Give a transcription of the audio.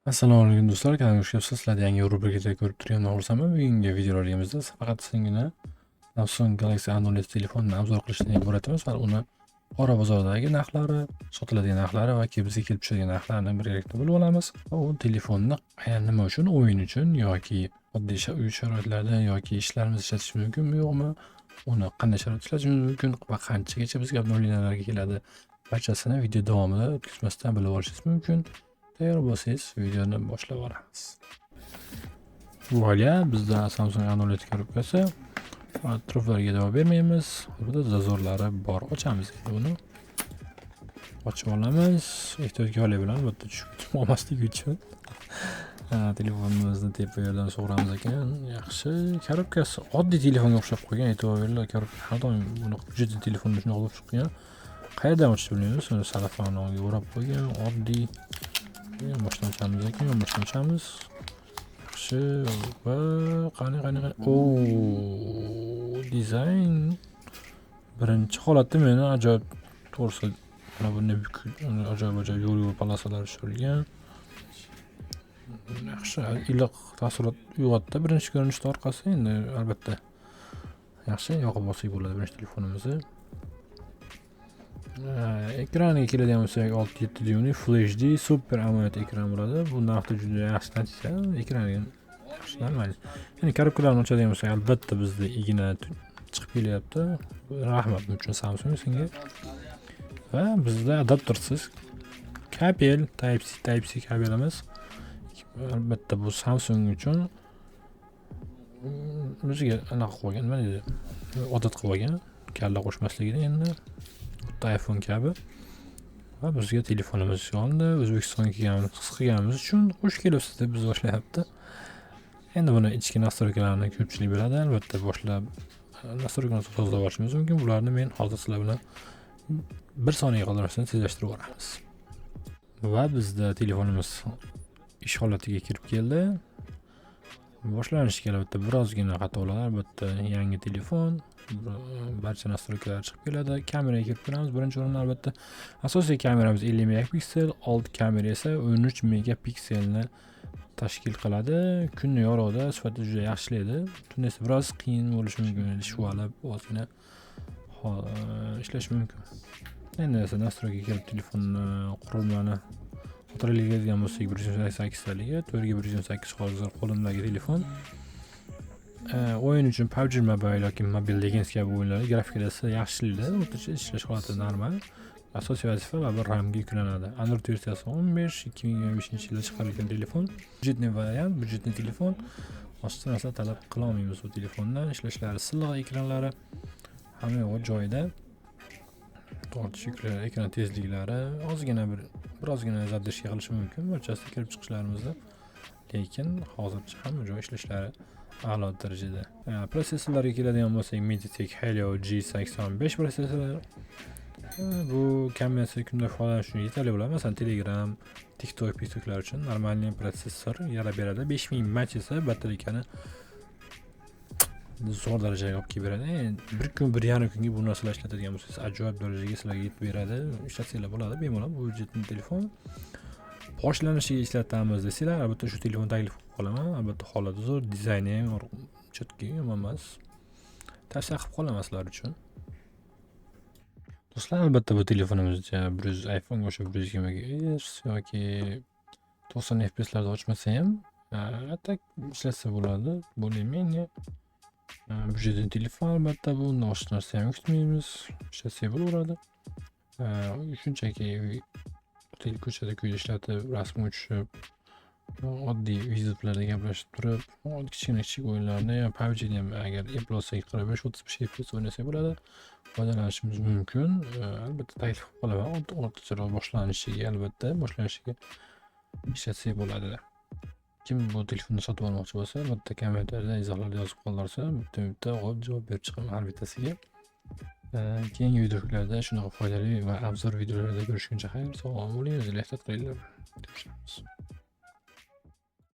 Assalomu alaykum do'stlar, kanalimga xush kelibsiz. Sizlarni yangi rubrikada ko'rib turganimdan xursandman. Bugungi videolarimizda faqat sizgina Samsung Galaxy A0s telefonini obzor qilishni iboratimiz va uni qora bozordagi narxlari, sotiladigan narxlari va bizga kelib tushadigan narxlarni birgalikda bilib olamiz. Va u telefonni nima uchun, o'yin uchun yoki oddiy uy sharoitlarida yoki ishlarimiz ishlatish mumkinmi, yo'qmi? Uni qanday sharoitda ishlatishimiz mumkin va qanchagacha bizga nominalarga keladi? Barchasini video davomida o'tkazmasdan bilib olishingiz mumkin. Tayyor bo'lsangiz videoni boshlab olamiz. Voilà, bizda Samsung A0 korobkasi. Atroflarga javob bermaymiz. Burada zazorlari bor. Ochamiz endi buni. Ochib olamiz. Ehtiyotkorlik bilan albatta tushib olmaslik uchun. Telefonimizni tepa yerdan sug'uramiz ekan. Yaxshi. Korobkasi oddiy telefonga o'xshab qolgan. E'tiborlar korobka har doim buni juda telefonni shunday olib chiqqan. Qayerdan ochishni bilmaymiz. Uni salafanga o'rab qo'ygan oddiy. Boshdan ochamiz ekan, boshdan ochamiz. Yaxshi va qani. Dizayn birinchi holatda meni ajoyib to'g'risi mana bunday ajoyib yo'l palasalar tushirilgan. Yaxshi, iliq taassurot uyg'otdi birinchi ko'rinishda orqasi. Endi albatta yaxshi yoqib olsak bo'ladi birinchi telefonimizni. Ekraniga keladigan bo'lsak 6-7 dyuymli Full HD Super AMOLED ekran bo'ladi. Bu narxda juda yaxshi natija. Ekraniga yaxshi normal. Ya'ni korobkalarni ochadigan bo'lsak albatta bizda igna chiqib kelyapti. Rahmat buning uchun Samsung senga. Va bizda adaptersiz kabel Type-C kabelimiz. Albatta bu Samsung uchun o'ziga anaqa qo'ygan, nima deydi? Odat qilib olgan. Kalla qo'shmasligini endi iPhone kabi. Va bizga telefonimiz yo'ldi. O'zbekistonga kelganimiz, his qilganimiz uchun xush kelibsiz deb biz boshlayapti. Endi buni ichki nastroykalarni ko'pchilik biladi. Albatta boshlab nastroykalarni tozalab olishimiz mumkin. Bularni men hozir sizlar bilan 1 soniya qoldirmasdan tezlashtirib o'ramiz. Va bizda telefonimiz ish holatiga kirib keldi. Boshlanishiga albatta birozgina xatolar, albatta yangi telefon, barcha nastroykalar chiqib keladi. Kameraga kirib kelamiz. Birinchi o'rinda albatta asosiy kameramiz 50 megapiksel, old kamera esa 13 megapikselni tashkil qiladi. Kunni yorug'da sifati juda yaxshi edi. Tunda esa biroz qiyin bo'lishi mumkin, shuvalab ozgina ishlash mumkin. Endi esa nastroykaga kelib telefonni qurilmani xotirlaydigan bo'lsak 128 taligi, 428 hozir qo'limdagi telefon. O'yin uchun PUBG Mobile yoki Mobile Legends kabi o'yinlar grafikasi yaxshilikda, o'rtacha ishlash holati normal. Asosiy vazifa va bir RAM ga yuklanadi. Android versiyasi 15, 2025-yilda chiqarilgan telefon. Budjetli variant, budjetli telefon. Boshqa narsa talab qila olmaymiz bu telefondan. Ishlashlari silliq, ekranlari hamma yo'q joyida. Tortish ekran tezliklari birozgina zadishga qilishi mumkin barchasi kirib chiqishlarimizda. Lekin hozircha hamma joy ishlashlari a'lo darajada. Prosessorlarga keladigan bo'lsak, MediaTek Helio G85 prosessori. Bu kamerasi kunda foydalanish uchun yetarli bo'ladi. Masalan, Telegram, TikToklar uchun normalniy prosessor yarab beradi. 5000 mAh esa batareykani zo'r darajaga olib kelib beradi. Bir kun, bir yarim kunga bu narsalar ishlatadigan bo'lsangiz, ajoyib darajaga sizlarga yetib beradi. Ishlatsanglar bo'ladi, bemalol bu budjetli telefon. Boshlanishiga ishlatamiz desanglar, albatta shu telefon taklif qilib qolaman. Albatta holati zo'r, dizayni ham chetki yomon emas. Tavsiya qilib qolaman sizlar uchun. Do'stlar, albatta bu telefonimizda iPhone o'sha 120 Hz yoki 90 FPS larda ochmasa ham, atak ishlatsa bo'ladi. Bo'lmaydi. Budjetli telefon albatta bu boshqa narsa ham kutmaymiz. Ishlatsa bo'laveradi. Shunchaki ko'chada ishlatib, rasm tushib, oddiy vizitlarda gaplashib turib, kichik o'yinlarni ham PUBG'ni ham agar eplolsak 45-35 FPS o'ynasak bo'ladi. Foydalanishimiz mumkin. Albatta taklif qilib qolaman. O'rtacharoq boshlanishiga ishlatsak bo'ladi. Kim bu telefonni sotib olmoqchi bo'lsa, albatta kommentariyada izohlarda yozib qoldirsa, bitta javob berib chiqaman har bittasiga. Keyingi videolarda shunaqa foydali va obzor videolarda ko'rishguncha xayr, sog' bo'ling, o'zingizga ehtiyot qilinglar. Görüşürüz.